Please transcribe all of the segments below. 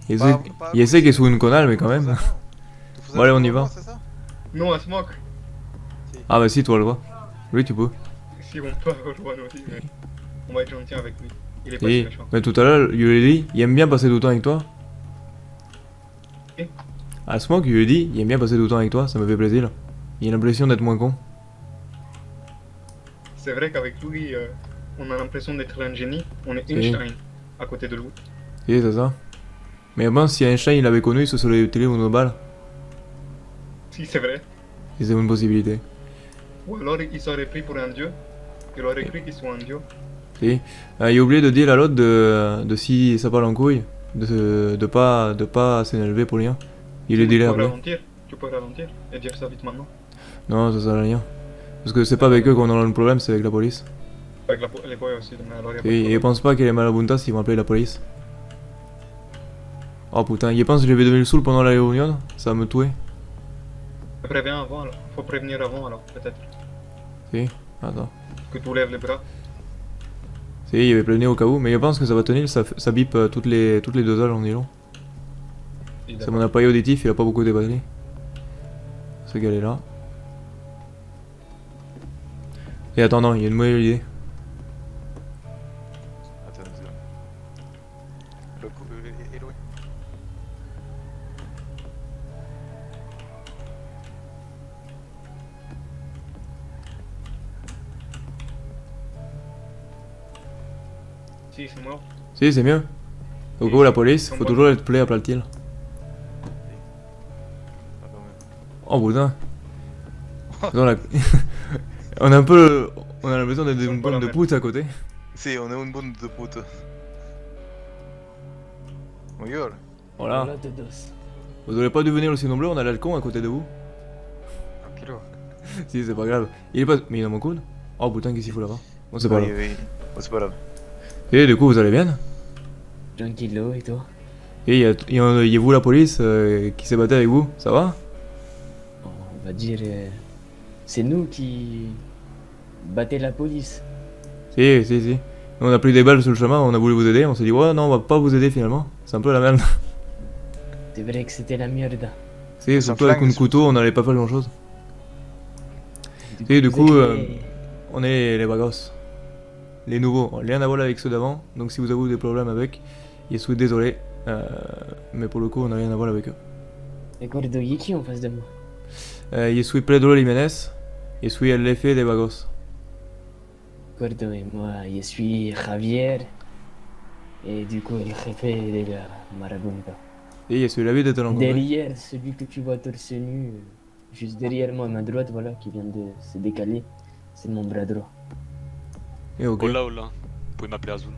Il essaie qu'il soit une connalle, mais quand même. Bon, allez, on y va. Non, à Smoke. Ah, bah si, toi, le droit. Oui, tu peux. Si on peut rejoindre aussi, mais on va être gentil avec lui. Il est pas si Et, méchant. mais tout à l'heure, il lui a dit, il aime bien passer du temps avec toi. Et À Smoke, il lui a dit, il aime bien passer du temps avec toi, ça me fait plaisir. Il a l'impression d'être moins con. c'est vrai qu'avec lui, on a l'impression d'être un génie. On est Si. Einstein à côté de lui. Si, c'est ça. Mais bon, si Einstein il l'avait connu, il se serait utilisé une balle. Si, c'est vrai. Si c'est une possibilité. Ou alors il serait pris pour un dieu. Il aurait cru qu'il soit un dieu. Si. Il a oublié de dire à l'autre de si ça parle en couille, de pas s'énerver pour rien. Il le Tu dit peux après. ralentir. Tu peux ralentir et dire ça vite maintenant. Non, ça sert à rien. Parce que c'est pas avec eux qu'on aura le problème, c'est avec la police. Avec les boys aussi, mais alors il y a pas de Et problème. ils pensent pas qu'il est malabuntas, ils vont appeler la police. Oh putain, ils pensent que j'avais devenu saoul pendant la réunion, ça va me tuer. Préviens avant alors. Faut prévenir avant alors, peut-être. Si, attends. Que tu lèves les bras. Si, il avait prévenu au cas où, mais je pense que ça va tenir, ça bip toutes les 2 heures environ. C'est mon appareil auditif, il a pas beaucoup de batterie. Ce gars est là. Et attends, non, il y a une mauvaise idée. Attends une seconde. Le coup est loin. Si, c'est mort. Si, c'est mieux. Au cas où la police, faut toujours être prêt à aplatir. Ah, quand même. Oh putain. Non, la- on a un peu on a l'impression d'être une bonne de pute à côté. Si, on est une bonne de pute. Bonjour. Voilà. Hola todos. Vous aurez pas dû venir aussi nombreux, on a l'alcool à côté de vous. Tranquillo. Si, c'est pas grave. Il est pas. Mais il est dans mon coude. Oh putain, qu'est-ce qu'il fout là-bas? Bon, c'est pas Oui, grave. oui. Bon, c'est pas grave. Et du coup, vous allez bien? Tranquillo, et toi? Et il y a vous la police qui s'est battue avec vous, ça va? On va dire. C'est nous qui. Battaient la police. Si, si, si. Nous, on a pris des balles sur le chemin, on a voulu vous aider, on s'est dit ouais, non, on va pas vous aider finalement. C'est un peu la merde. C'est vrai que c'était la merde. Si, surtout avec un couteau, on n'allait pas faire grand chose. Et du vous coup, êtes les- on est les bagos. Les nouveaux, rien à voir avec ceux d'avant, donc si vous avez des problèmes avec, je suis désolé, mais pour le coup, on n'a rien à voir avec eux. D'accord, il y a qui en face de moi? Je suis Pedro Jiménez, je suis el jefe de Bagos. D'accord, et moi, je suis Javier. Et du coup, le jefe de la Marabunta. Et je suis ravi de te rencontrer. Derrière, celui que tu vois torse nu, juste derrière moi, à ma droite, voilà, qui vient de se décaler, c'est mon bras droit. Et ok, Hola, hola. Vous pouvez m'appeler Azul.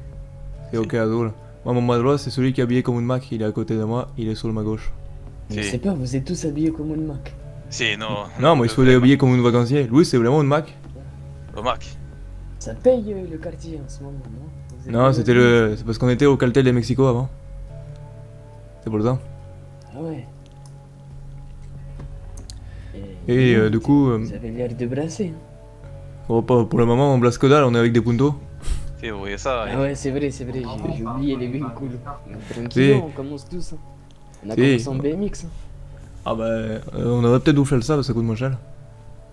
c'est ok, Azul. Moi, mon bras droit, c'est celui qui est habillé comme une Mac, il est à côté de moi, il est sur ma gauche. Je Si. sais pas, vous êtes tous habillés comme une Mac. Si, non. Non, moi, je suis habillé comme une vacancier. Lui, c'est vraiment une Mac. Remarque. Ça paye le quartier en ce moment, non? Vous êtes Non, bien c'était habillés. le. C'est parce qu'on était au cartel de Mexico avant. C'est pour ça. Ah ouais. Et du coup, Vous avez l'air de brasser. Hein. oh, pour le moment, on blase que dalle, on est avec des puntos. Si, vous voyez ça. Ah ouais, c'est vrai, j'ai oublié les véhicules. Tranquille, Si. on commence tous. Hein. On a Si. commencé en BMX. Hein. Ah bah, on aurait peut-être dû faire ça, parce que ça coûte moins cher.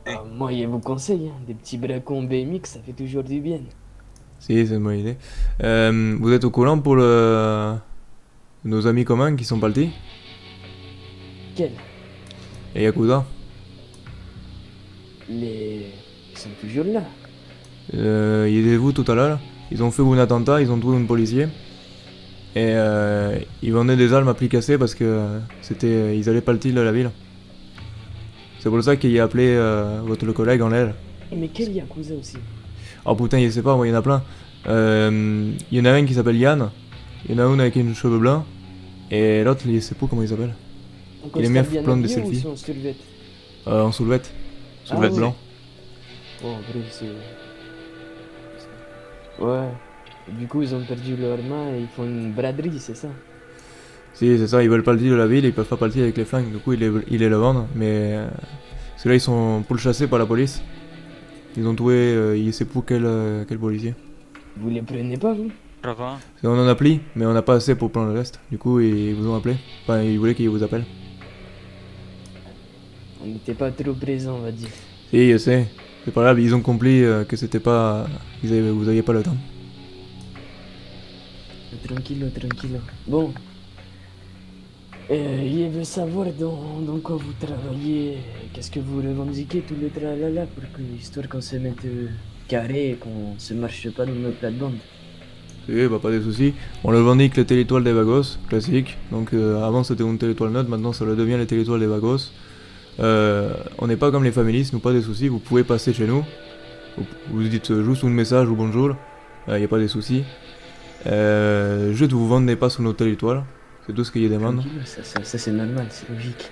Ah, moi, je vous conseille, hein, des petits bracons BMX, ça fait toujours du bien. Si, c'est une bonne idée. Vous êtes au courant pour nos amis communs qui sont partis? Quel? Et Yakuza. Ils sont toujours là. Ils étaient vous tout à l'heure. Ils ont fait un attentat, ils ont tué un policier. Et ils vendaient des armes à prix cassé parce que ils allaient partir de la ville. C'est pour ça qu'il a appelé votre collègue en l'air. Mais quel Yakuza aussi? Oh putain, je sais pas, moi il y en a plein. Il y en a un qui s'appelle Yann. Il y en a un avec une cheveux blancs. Et l'autre, je sais pas comment il s'appelle. En Il aime bien costard prendre des habillé ou selfies. sont en survêt? En soulevette. Soulevette ouais. blanc. Oh, en vrai, c'est. Ouais. Et du coup, ils ont perdu leur main et ils font une braderie, c'est ça? Si, c'est ça, ils veulent partir de la ville, ils peuvent pas partir avec les flingues, du coup ils les le vendent, mais parce que là ils sont pourchassés par la police. Ils ont tué, il sait pas quel policier. Vous les prenez pas, vous? Brava. On en a pris, mais on n'a pas assez pour prendre le reste. Du coup, ils vous ont appelé. Enfin, ils voulaient qu'ils vous appellent. On n'était pas trop présents, on va dire. Si, je sais. C'est pas grave, ils ont compris que c'était pas... Vous aviez pas le temps. Tranquillo, tranquillo. Bon. Il veut savoir dans quoi vous travaillez, qu'est-ce que vous revendiquez, tout le tralala, pour que, histoire qu'on se mette carré et qu'on se marche pas dans notre plate-bande. Si, bah pas de soucis. On revendique le télétoile des Vagos, classique. Donc avant c'était une télétoile neutre, maintenant ça le devient le télétoile des Vagos. On n'est pas comme les familistes, nous pas de soucis, vous pouvez passer chez nous. Vous dites juste un message ou bonjour, y a pas de soucis. Juste vous vendez pas sur notre télétoile, c'est tout ce qu'ils demandent. Tranquille, ça c'est normal, c'est logique.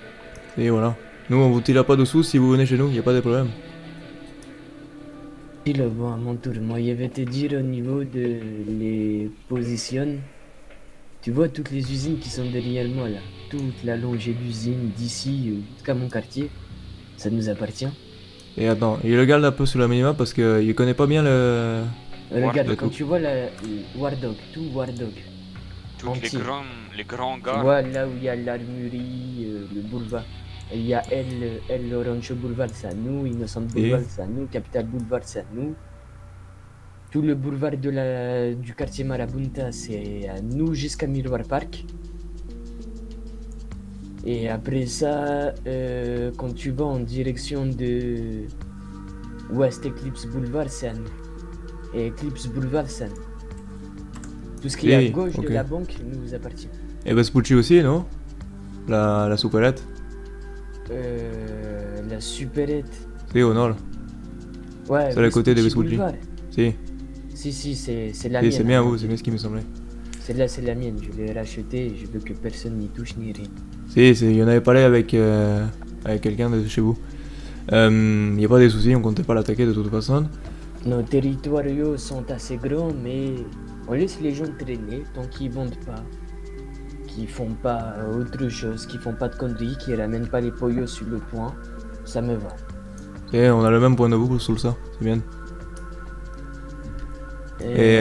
Et voilà. Nous on vous tirera pas dessous si vous venez chez nous, y a pas de problème. Bon, à mon tour, moi je vais te dire au niveau de les positions. Tu vois toutes les usines qui sont derrière moi là, toute la longée d'usines d'ici jusqu'à mon quartier, ça nous appartient. Et attends, il regarde un peu sur la minimap parce qu'il connaît pas bien le... Regarde, le quand tout. tu vois la War Dog, tout War Dog, Tous Entier. les grands tu gars. vois là où il y a l'armurerie, le boulevard, il y a El Orancho Boulevard, c'est à nous, Innocent Boulevard, c'est à nous, Capital Boulevard, c'est à nous. Tout le boulevard du quartier Marabunta, c'est à nous jusqu'à Miroir Park. Et après ça, quand tu vas en direction de West Eclipse Boulevard, c'est à nous. Et Eclipse Boulevard, c'est à nous. Tout ce qui est à gauche ok. de la banque nous appartient. Et Vespucci aussi, non? La souperette? La supérette. Si, au nord. Ouais, C'est à côté de Vespucci Vespucci. Boulevard. Si, Si, c'est la si mienne. c'est bien hein. vous, c'est bien ce qui me semblait. Celle-là, c'est la mienne. Je l'ai rachetée et je veux que personne n'y touche ni rien. Si, il y en avait parlé avec quelqu'un de chez vous. Y a pas de soucis, on comptait pas l'attaquer de toute façon. Nos territoires sont assez grands, mais on laisse les gens traîner tant qu'ils vendent pas, qu'ils font pas autre chose, qu'ils font pas de conneries, qu'ils ramènent pas les pollos sur le point. Ça me va. Et on a le même point de vue sur ça, c'est bien. Et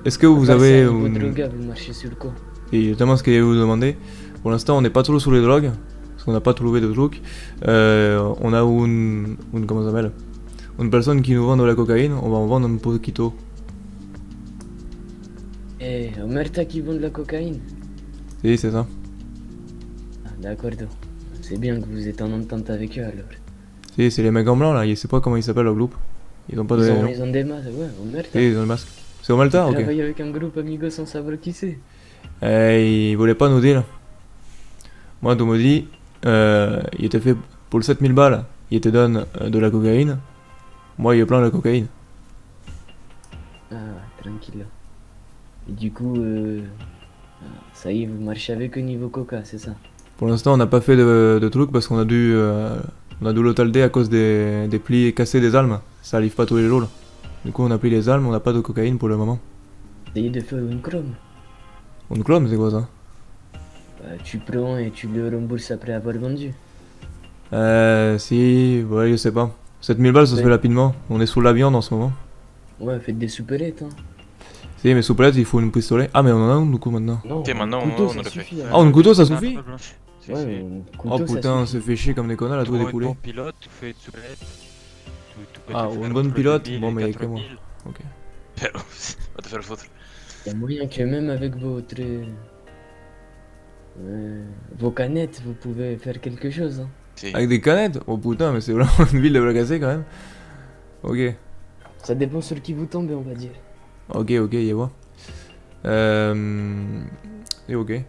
est-ce que vous avez... Droga, vous marchez sur quoi? Et justement ce que je vais vous demander, pour l'instant on n'est pas trop sur les drogues, parce qu'on n'a pas trouvé de trucs. On a comment ça s'appelle? Une personne qui nous vend de la cocaïne, on va en vendre un poquito. Eh, Omerta qui vend de la cocaïne? Si, c'est ça. Ah, d'accord. C'est bien que vous êtes en entente avec eux alors. Si, c'est les mecs en blanc là, je sais pas comment ils s'appellent le groupe. Ils ont pas de... Ils ont des masques, ouais, Omerta. Si, ils ont le masque. C'est au Malta? Ils Ok. travaillent avec un groupe amigo sans savoir qui c'est. Ils voulaient pas nous dire. Moi, tu me dis, il te fait pour le 7000 balles, il te donne de la cocaïne. Moi, il plein de cocaïne. Ah, tranquille. Et du coup, ça y est, vous marchez avec eux niveau coca, c'est ça? Pour l'instant, on n'a pas fait de trucs parce qu'on a dû l'otalder à cause des plis cassés des almes. Ça arrive pas tous les jours. Du coup, on a pris les almes, on n'a pas de cocaïne pour le moment. Essayez de faire une chrome. Une clone, c'est quoi ça? Tu prends et tu le rembourses après avoir vendu. Si, ouais, je sais pas. 7000 balles, ça se Ouais. fait rapidement. On est sous la viande en ce moment. Ouais, faites des souperettes, hein. Si, mais sous plate, il faut une pistolet. Ah, mais on en a un du coup maintenant. Non, Ok, maintenant, un couteau, on ça le fait. suffit. hein. Ah, un couteau, ça suffit? Si, Ouais, si. un Oh couteau, ça putain, on suffit. se fait chier comme des connards à tout Pour un découler. bon pilote, tu fais une souplette. Ah, une bonne pilote? Bon, mais y'a que moi. Ok. Va te faire foutre. Il y a moyen que même avec votre... vos canettes, vous pouvez faire quelque chose. Hein. Si. Avec des canettes? Oh putain, mais c'est vraiment une ville de Blacasé quand même. Ok. Ça dépend sur qui vous tombez, on va dire. Ok, y'a voir. Et ok.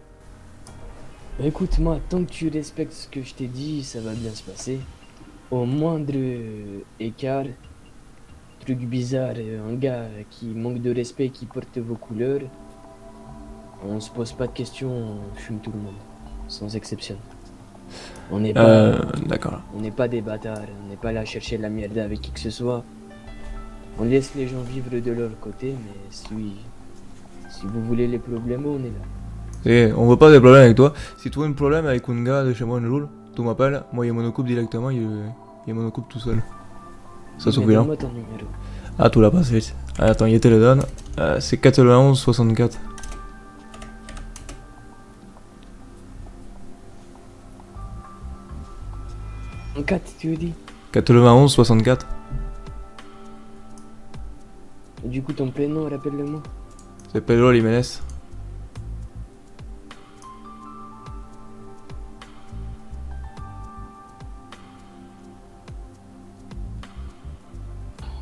Bah, écoute, moi, tant que tu respectes ce que je t'ai dit, ça va bien se passer. Au moindre écart, truc bizarre, un gars qui manque de respect, qui porte vos couleurs, on se pose pas de questions, on fume tout le monde, sans exception. On n'est pas, D'accord. on n'est pas des bâtards, on n'est pas là à chercher la merde avec qui que ce soit. On laisse les gens vivre de leur côté, mais si vous voulez les problèmes, on est là. Et on veut pas de problème avec toi. Si tu as un problème avec un gars de chez moi un jour, tu m'appelles, moi il m'en occupe directement, il m'en occupe tout seul. Ça Mais suffira. donne-moi ton numéro. Ah, tu l'as pas fait. Attends, il te le donne. C'est 91 64. En 4, tu veux dire? 91 64. Du coup, ton prénom, rappelle-le-moi. C'est Pedro Jiménez.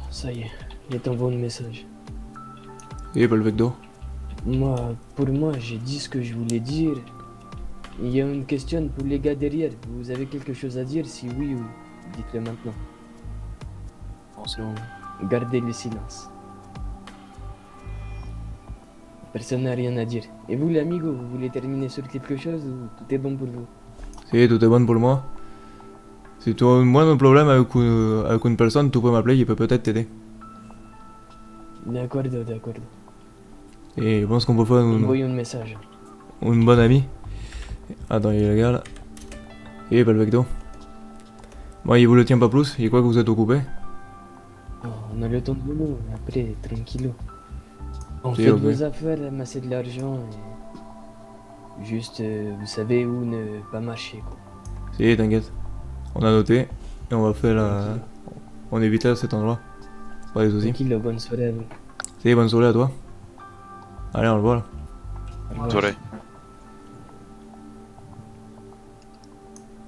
Ça y est, je t'envoie un message. Et Balvecdo. Pour moi, j'ai dit ce que je voulais dire. Il y a une question pour les gars derrière. Vous avez quelque chose à dire? Si oui, dites-le maintenant. Sinon, gardez le silence. Personne n'a rien à dire. Et vous, l'amigo, vous voulez terminer sur quelque chose ou tout est bon pour vous? Si, tout est bon pour moi. Si tu as un moindre problème avec une personne, tu peux m'appeler, il peut peut-être t'aider. D'accord. Et je pense qu'on peut faire Envoyez un message. une bonne amie. Attends, il est légal. Et Balvecdo. Bon, il vous le tient pas plus, il croit que vous êtes occupé. Oh, on a le temps de boulot, après, tranquillo. On Si, fait ok. vos affaires, amasser de l'argent et... Juste, vous savez où ne pas marcher, quoi. Si, t'inquiète. On a noté. Et on va faire la... On évite à cet endroit. Pas de soucis. Tranquillo, bonne soirée à vous. Si, bonne soirée à toi. Allez, on le voit là. Au revoir. Soirée.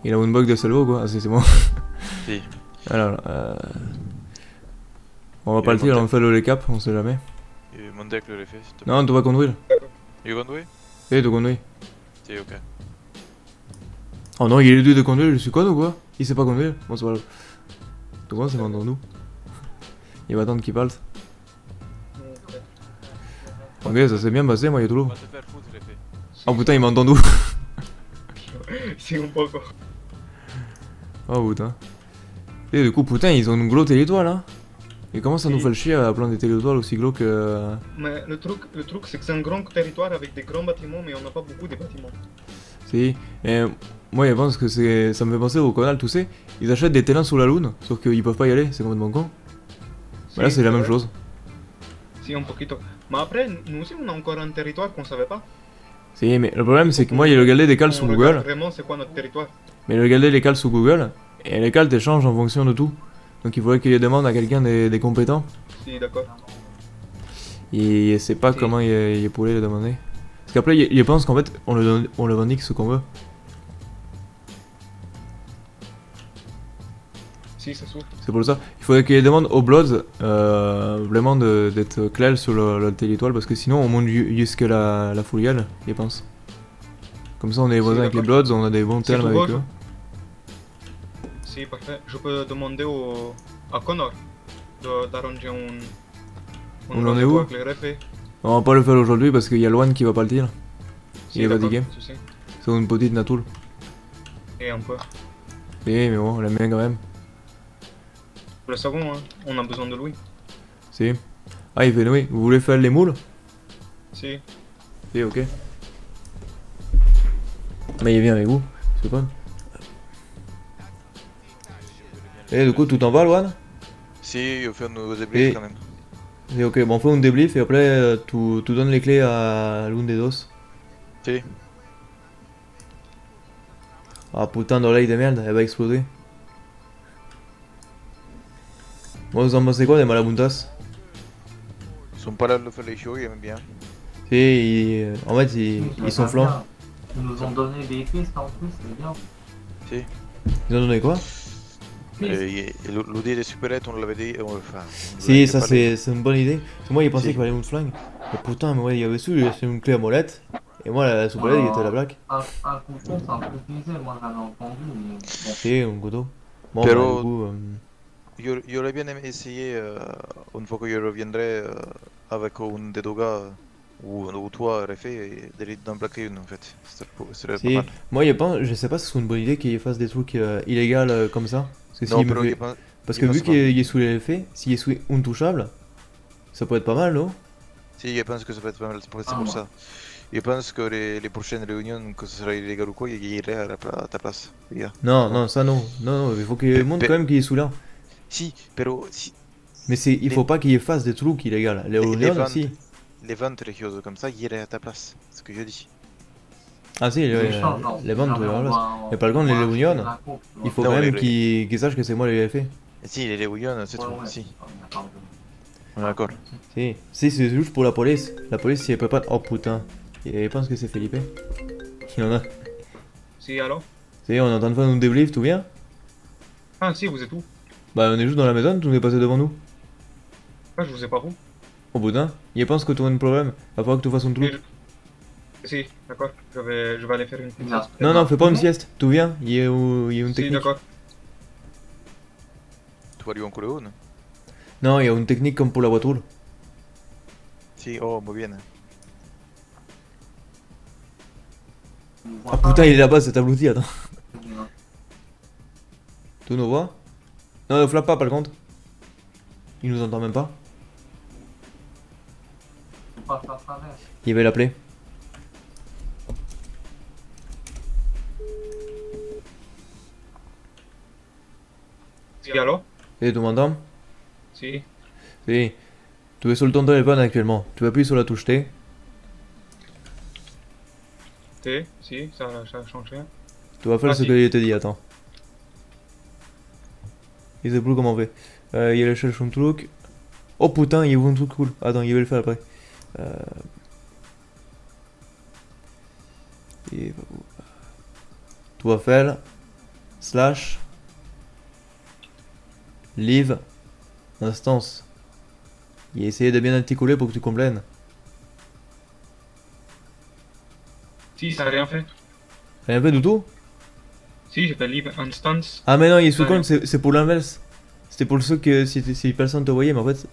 Il a une bug de cerveau quoi? Ah si, c'est bon. Si. Alors, on va Il partir, monte. on fait le recap, on sait jamais. Et mon deck le fait, s'il te plaît. Non, tu vas conduire. You conduis? Si, tu conduis. Si, ok. Oh non, il est dû de conduire, je suis con ou quoi? Il sait pas conduire? Bon, c'est pas grave. Tout le monde, c'est vendant nous. Il va attendre qu'il parte. Ok, ça s'est bien passé, moi, il est tout On lourd. va te faire foutre, le fait. Oh putain, il m'entend nous. Sí, un poco. Oh putain. Et du coup, putain, ils ont une gros territoire là. Et comment ça nous Oui. fait le chier à plein des territoires aussi gros que. Mais le truc c'est que c'est un grand territoire avec des grands bâtiments, mais on n'a pas beaucoup de bâtiments. Si. Et moi, je pense que c'est. Ça me fait penser au canal, tu sais. Ils achètent des terrains sous la lune, sauf qu'ils peuvent pas y aller, c'est complètement con. Mais là, Si, c'est la même vrai. chose. Si, un poquito. Mais après, nous aussi, on a encore un territoire qu'on savait pas. Si, mais le problème, c'est que moi, j'ai regardé des cales sur On regarde Google. vraiment c'est quoi notre territoire. Mais regardez les cales sur Google. Et les cales, changent en fonction de tout. Donc il faudrait qu'il demande à quelqu'un des compétents. Si, d'accord. Et sait pas Si. comment il pourrait le demander. Parce qu'après, il pense qu'en fait, on le revendique ce qu'on veut. Si, c'est sûr. C'est pour ça. Il faudrait qu'il demande aux Bloods vraiment d'être clair sur le territoire. Parce que sinon, on monte jusqu'à la filiale, je pense. Comme ça, on est voisins avec les d'accord. Bloods, on a des bons C'est termes tout avec bon. eux. Si, parfait. Je peux demander à Connor d'arranger un On en est où? avec les refs. On va pas le faire aujourd'hui parce qu'il y a Loan qui va partir. Si, Il est d'accord, fatigué. tu sais. C'est une petite natoule. Et un peu. Si, mais bon, on l'aime bien quand même. Pour le second, hein, on a besoin de lui. Si. Ah, il fait oui. Vous voulez faire les moules? Si. Si, ok. Mais il vient avec vous, c'est pas. Et du coup, tout en va, Loan? Si, on fait un nouveau débrief Et- quand même. Et ok, bon, on fait un débrief et après, tu donnes les clés à l'une des dos. Si. Ah putain d'oreille de merde, elle va exploser. Moi, vous en pensez quoi des malabuntas? Ils sont pas là de le faire les shows, ils aiment bien. Si, en fait, ils sont flancs. Ils nous ont donné des pistes en plus, c'est bien. Ils ont donné quoi? Et l'idée des supérettes, on l'avait dit. Enfin, on Si, l'avait ça parlé. c'est une bonne idée. Parce que moi, il pensait Si. qu'il fallait une flingue. Mais putain, mais ouais, il y avait su, il laissé une clé à molette. Et moi, la soupolette, il était à la blague. Un couteau, c'est un peu utilisé, moi j'en ai entendu, mais bon. Si, un couteau. Bon, Pero- bah, du coup, J'aurais bien aimé essayer, une fois que je reviendrai, avec un des deux gars, ou toi, refait, d'en plaquer une en fait. Serait si. pas mal. Moi, je sais pas si c'est une bonne idée qu'il fasse des trucs illégaux comme ça. Parce que, Non, s'il me pero fait- je pense- Parce il que passe vu pas. qu'il est sous les effets, s'il est sous intouchable, ça peut être pas mal, non? Si, je pense que ça peut être pas mal, c'est pour Ah. ça. Je pense que les prochaines réunions, que ce sera illégal ou quoi, il irait à ta place. Yeah. Non, non, ça non. Non, non, il faut qu'il montre Mais- quand même qu'il est sous là. Si, pero si, Mais il faut pas qu'il fasse des trucs illégaux. Les Les réunions, ventes. si. les ventes religieuses comme ça, irait à ta place. C'est ce que je dis. Ah si, les ventes, Mais par contre, les Léonion, il faut Non, quand même les- qu'ils sachent que c'est moi qui l'ai fait. Et si, les Léouillons, c'est tout. Si, on est d'accord. Si, c'est juste pour la police. La police, si elle peut pas... Oh putain. Il pense que c'est Felipe. Il en a... Si, alors? Si, on est en train de faire un débrief, tout bien? Ah, si, vous êtes où? Bah on est juste dans la maison, tout est passé devant nous. Ah, je vous ai pas où? Oh putain, il pense que tu as un problème. Va falloir que tu fasses un truc. Si, d'accord. Je vais aller faire une petite sieste. Non, non, fais pas une sieste. Tout bien, il y a une Si, technique. d'accord. Tu vas lui en couler une? Non, il y a une technique comme pour la voiture. Si, oh, muy bien. Ah putain, il est là-bas, cet abruti, attends. Tu nous vois? Non, ne flappe pas par contre. Il nous entend même pas. Il va l'appeler. Si, alors? Et tu m'entends? Si. Si. Tu es sur ton téléphone actuellement. Tu appuies sur la touche T. T, si, ça change rien. Tu vas faire Ah, ce si. que je te dit, attends. Il sait plus comment on fait. Il cherche un truc. Oh putain, il y a un truc cool. Attends, il va le faire après. Et... Tu vas faire slash live instance. Il a essayé de bien articuler pour que tu comprennes. Si, ça a rien fait. Rien fait du tout? Si, j'ai fait live instance. Ah mais non, il est sous Ouais. compte, c'est pour l'inverse. C'était pour ceux que si personne te voyait, mais en fait,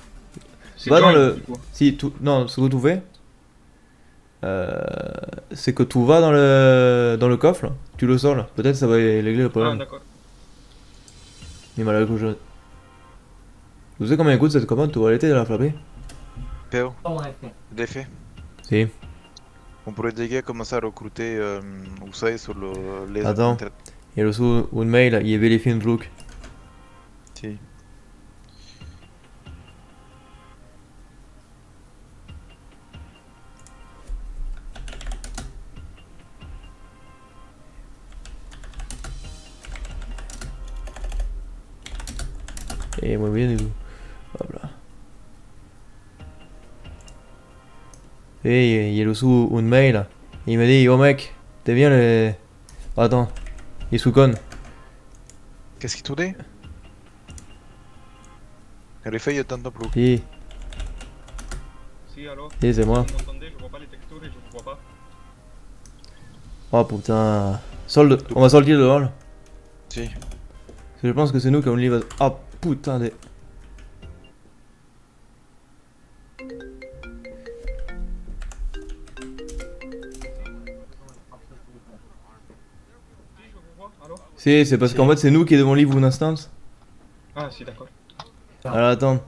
C'est va dans join, le- du coup. si tu, non, ce que tu fais, c'est que tu vas dans le coffre, tu le sors là. Peut-être ça va régler le Ah, problème. d'accord. Mais malgré que tu sais combien coûte cette commande, tu vas arrêter de la frapper? Péo, je l'ai fait. Si. On pourrait déjà commencer à recruter, vous savez, sur les... Attends. Il a reçu un mail, il a vérifié un truc. Si. Et muy bien et tout. Hop là. Et il a reçu un mail. Il m'a dit, yo mec, t'es bien le... Attends, il est sous con. Qu'est-ce qu'il te dit? Elle est fait, il t'entends plus. Si, Si, alors? si, c'est moi. Vous m'entendez? Je vois pas les textures et je vous vois pas. Oh putain. Solde, on va sortir dehors là. Si. Parce que je pense que c'est nous qui avons le livre. Oh putain de... Si, je vous vois, alors? Si, c'est parce qu'en fait c'est nous qui devons livre une instance. Ah, si, d'accord. Alors attends.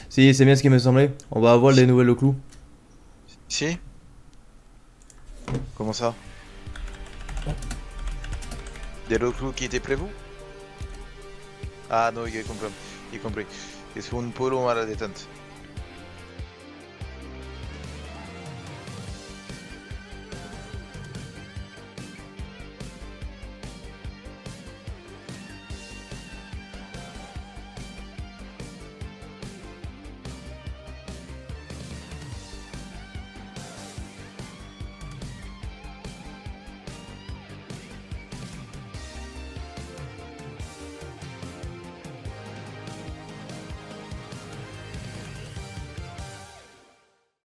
Si, c'est bien ce qui me semblait. On va avoir les nouvelles clous. Si? Comment ça? Des recrues qui étaient prévus? Ah non, il a compris. Il a compris. Ils sont un peu longs à la détente.